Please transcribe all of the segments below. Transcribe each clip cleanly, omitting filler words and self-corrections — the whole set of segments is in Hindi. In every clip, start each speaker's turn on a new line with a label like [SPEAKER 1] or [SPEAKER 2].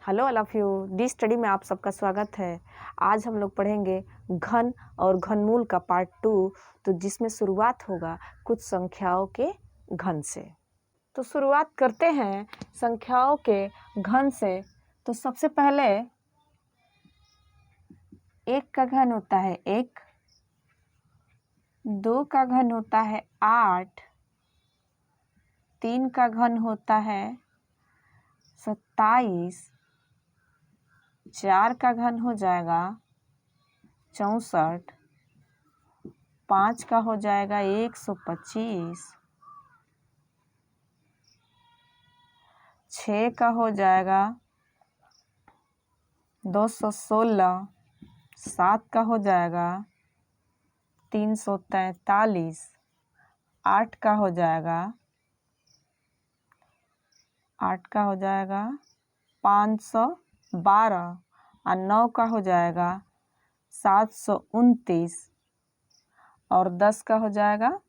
[SPEAKER 1] Hello all of you. D study में आप सबका स्वागत है। आज हम लोग पढ़ेंगे घन और घनमूल का पार्ट 2, तो जिसमें शुरुआत होगा कुछ संख्याओं के घन से। तो शुरुआत करते हैं संख्याओं के घन से। तो सबसे पहले एक का घन होता है 1, 2 का घन होता है 8, 3 का घन होता है 27, 4 का घन हो जाएगा 64, 5 का हो जाएगा 125, 6 का हो जाएगा 216, 7 का हो जाएगा 343, 8 का हो जाएगा 512 और 9 का हो जाएगा 729 और 10 का हो जाएगा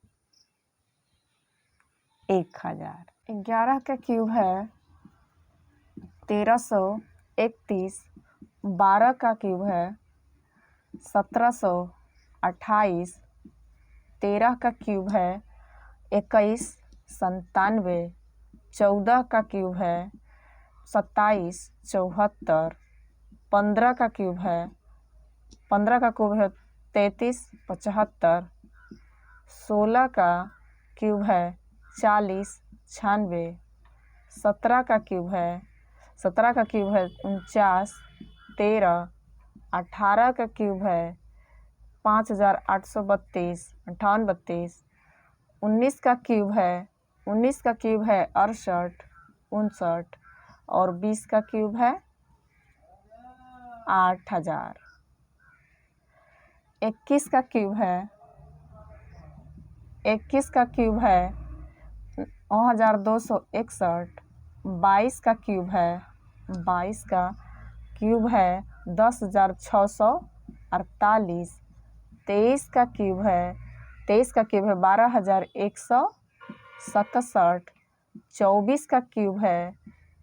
[SPEAKER 1] 1000। 11 का क्यूब है 1331, 12 का क्यूब है 1728, 13 का क्यूब है 2197, 14 का क्यूब है 2774, 15 का क्यूब है 3375, 16 का क्यूब है 4096, 17 का क्यूब है 49, 13, 18 का क्यूब है 5832, 5832, 19 का क्यूब है 68, 59 और 20 का क्यूब है 8000। 21 का क्यूब है 9261, 22 का क्यूब है 10648, 23 का क्यूब है 12167, 24 का क्यूब है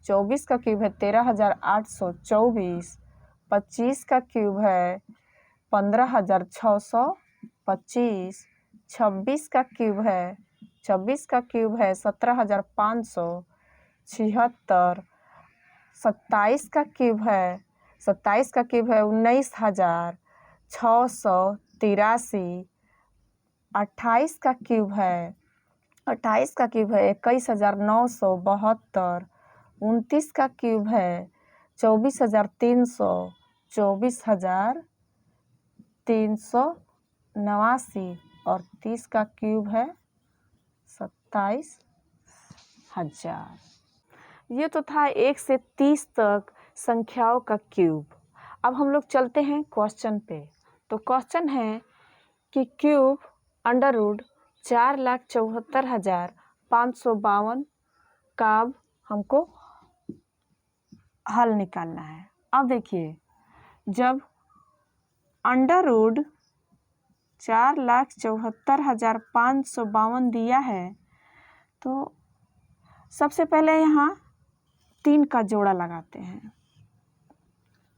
[SPEAKER 1] 13824, 25 का क्यूब है 15625, 26 का क्यूब है 17576, 27 का क्यूब है 19683, 28 का क्यूब है 21972, 29 का क्यूब है 24300, 24389 और 30 का क्यूब है 27000। ये तो था 1 से 30 तक संख्याओं का क्यूब। अब हम लोग चलते हैं क्वेश्चन पे। तो क्वेश्चन है कि क्यूब अंडर रूट 4,74,552 का हमको हल निकालना है। अब देखिए, जब अंडर रूट 4,74,552 दिया है तो सबसे पहले यहाँ 3 का जोड़ा लगाते हैं।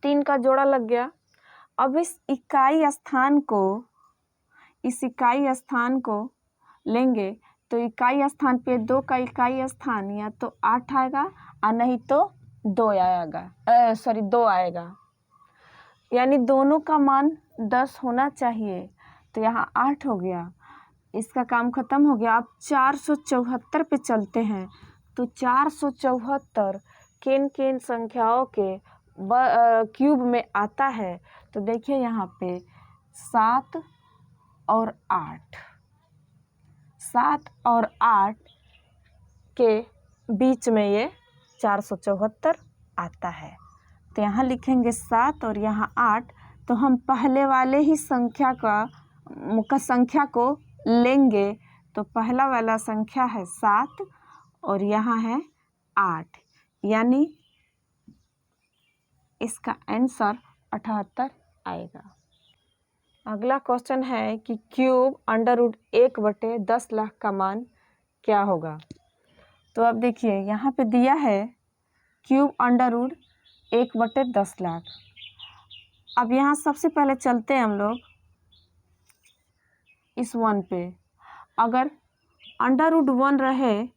[SPEAKER 1] 3 का जोड़ा लग गया। अब इस इकाई स्थान को लेंगे तो इकाई स्थान पे 2 का इकाई स्थान या तो 8 आएगा और नहीं तो 2 आएगा, यानी दोनों का मान 10 होना चाहिए। तो यहाँ 8 हो गया, इसका काम खत्म हो गया। अब 474 पे चलते हैं। तो 474 किन संख्याओं के क्यूब में आता है। तो देखिए यहाँ पे 7 और 8, 7 और 8 के बीच में ये 474 आता है। तो यहाँ लिखेंगे 7 और यहाँ 8। तो हम पहले वाले ही संख्या को लेंगे। तो पहला वाला संख्या है 7 और यहाँ है 8, यानी इसका आंसर 78 आएगा। अगला क्वेश्चन है कि क्यूब अंडर रूट 1/10 लाख का मान क्या होगा। तो अब देखिए यहाँ पे दिया है क्यूब अंडर रूट 1/10 लाख। अब यहाँ सबसे पहले चलते हैं हम लोग इस 1 पे। अगर √1 रहे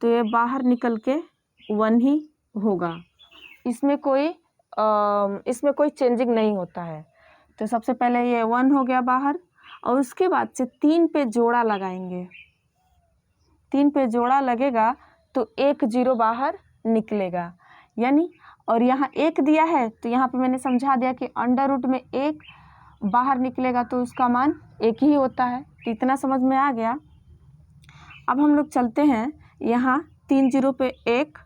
[SPEAKER 1] तो ये बाहर निकल के 1 ही होगा, इसमें कोई चेंजिंग नहीं होता है। तो सबसे पहले ये 1 हो गया बाहर, और उसके बाद से 3 पे जोड़ा लगाएंगे। 3 पे जोड़ा लगेगा तो 1 0 बाहर निकलेगा, यानी, और यहाँ 1 दिया है तो यहाँ पे मैंने समझा दिया कि अंडर रूट में 1 बाहर निकलेगा तो उसका मान 1 ही होता है। तो इतना समझ में आ गया। अब हम लोग चलते हैं, यहाँ 3 0 पे 1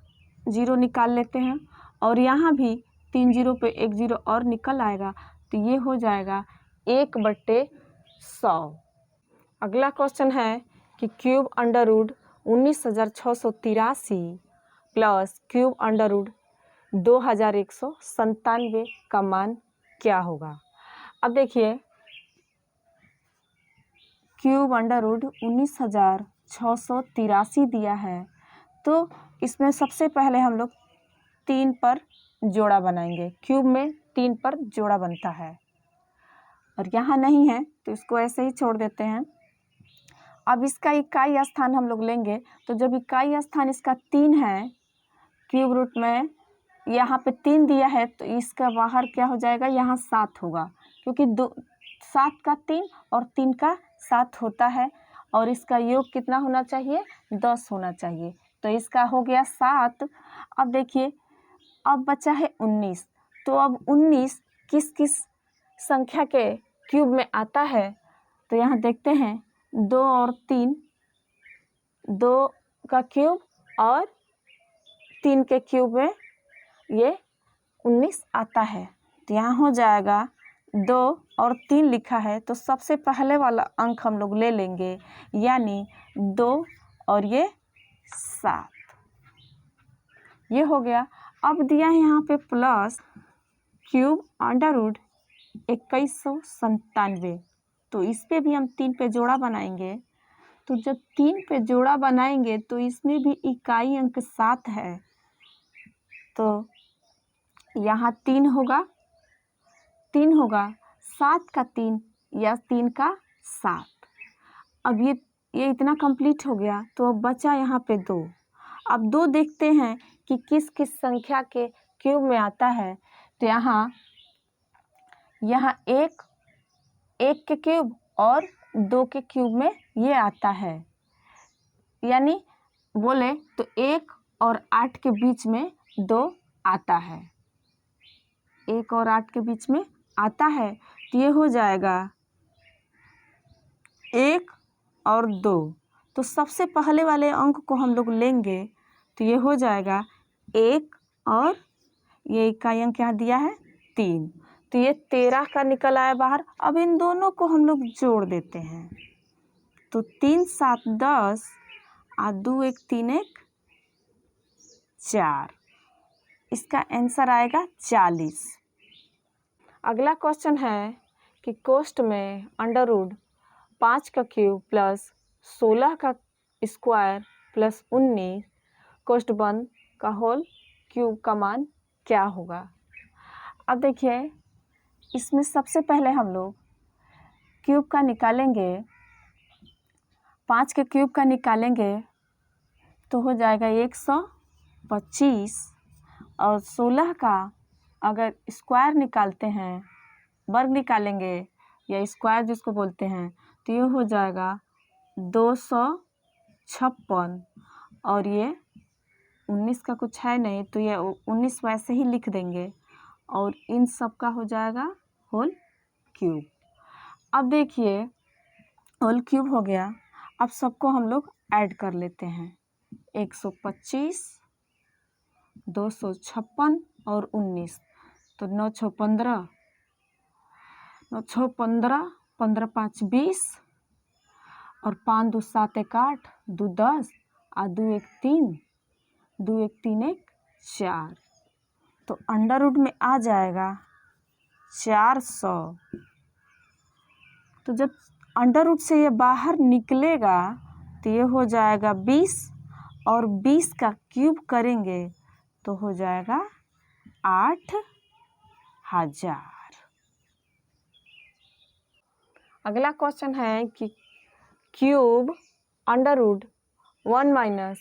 [SPEAKER 1] 0 निकाल लेते हैं, और यहाँ भी 3 0 पे 1 0 और निकल आएगा, तो ये हो जाएगा 1/100। अगला क्वेश्चन है कि cube under root 19,683 plus cube under root 2,197 का मान क्या होगा। अब देखिए, क्यूब अंडर रूट 19,683 दिया है, तो इसमें सबसे पहले हम लोग 3 पर जोड़ा बनाएंगे। क्यूब में 3 पर जोड़ा बनता है, और यहाँ नहीं है तो इसको ऐसे ही छोड़ देते हैं। अब इसका इकाई स्थान हम लोग लेंगे, तो जब इकाई स्थान इसका 3 है, क्यूब रूट में यहाँ पे 3 दिया है, तो इसका बाहर क्या हो जाएगा, यहाँ 7 होगा, क्योंकि 7 का 3 और 3 का 7 होता है, और इसका योग कितना होना चाहिए, 10 होना चाहिए। तो इसका हो गया 7। अब देखिए, अब बचा है 19, तो अब 19 किस किस संख्या के क्यूब में आता है, तो यहाँ देखते हैं 2 और 3, 2 का क्यूब और 3 के क्यूब में ये 19 आता है। तो यहाँ हो जाएगा 2 और 3 लिखा है, तो सबसे पहले वाला अंक हम लोग ले लेंगे, यानी 2 और ये 7, ये हो गया। अब दिया है यहाँ पे प्लस क्यूब अंडर रूट 2197, तो इस पे भी हम 3 पे जोड़ा बनाएंगे। तो जब 3 पे जोड़ा बनाएंगे तो इसमें भी इकाई अंक 7 है, तो यहाँ 3 होगा, 7 का 3 या 3 का 7। अब ये इतना कंप्लीट हो गया, तो अब बचा यहाँ पे 2। अब 2 देखते हैं कि किस किस संख्या के क्यूब में आता है। तो यहाँ 1 के क्यूब और 2 के क्यूब में ये आता है, यानी बोले तो 1 और 8 के बीच में 2 आता है, 1 और 8 के बीच में आता है। तो ये हो जाएगा 1 और 2। तो सबसे पहले वाले अंक को हम लोग लेंगे, तो ये हो जाएगा 1 और ये इकाई अंक यहाँ दिया है 3, तो ये 13 का निकल आया बाहर। अब इन दोनों को हम लोग जोड़ देते हैं, तो 3 7 10 और 2 1 3 1 4, इसका आंसर आएगा 40। अगला क्वेश्चन है कि कोष्ठ में अंडर रूट 5 का क्यूब प्लस 16 का स्क्वायर प्लस 19 कोष्ठ बंद का होल क्यूब का मान क्या होगा। अब देखिए, इसमें सबसे पहले हम लोग क्यूब का निकालेंगे, 5 के क्यूब का निकालेंगे तो हो जाएगा 125, और 16 का अगर स्क्वायर निकालते हैं, वर्ग निकालेंगे या स्क्वायर जिसको बोलते हैं, तो ये हो जाएगा 256, और ये 19 का कुछ है नहीं, तो ये 19 वैसे ही लिख देंगे, और इन सब का हो जाएगा होल क्यूब। अब देखिए, होल क्यूब हो गया। अब सबको हम लोग ऐड कर लेते हैं, 125, 256 और 19, तो 9 6 15, 9 6 15, 15 5 20, और 5 2 7 1 8, 2 10 और 2 1 3, 2 1 3 1 4, तो अंडर रूट में आ जाएगा 400। तो जब अंडर रूट से ये बाहर निकलेगा तो ये हो जाएगा 20, और 20 का क्यूब करेंगे तो हो जाएगा 8,000। अगला क्वेश्चन है कि क्यूब अंडर रूट 1 माइनस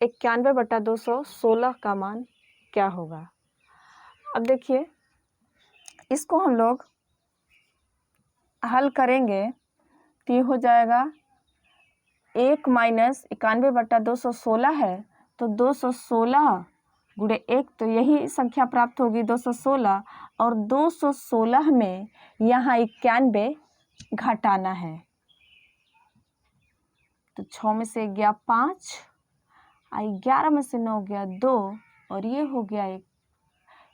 [SPEAKER 1] 91/216 का मान क्या होगा। अब देखिए, इसको हम लोग हल करेंगे तो ये हो जाएगा 1 माइनस 91/216 है, तो 216 गुणे 1, तो यही संख्या प्राप्त होगी 216, और 216 में यहाँ 91 घटाना है, तो 6 में से गया 5, 11 में से 9 गया 2, और ये हो गया 1,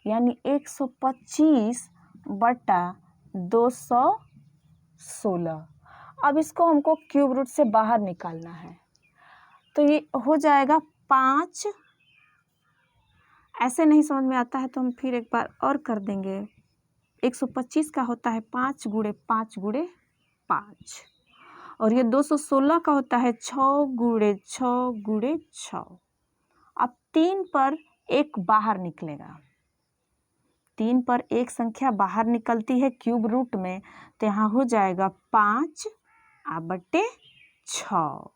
[SPEAKER 1] यानी 125/216। अब इसको हमको क्यूब रूट से बाहर निकालना है, तो ये हो जाएगा 5। ऐसे नहीं समझ में आता है तो हम फिर एक बार और कर देंगे। 125 का होता है 5 गुणे 5 गुणे 5, और ये 216 का होता है 6 गुणे 6 गुणे 6। अब 3 पर 1 बाहर निकलेगा, 3 पर एक संख्या बाहर निकलती है क्यूब रूट में, तो यहाँ हो जाएगा 5/6।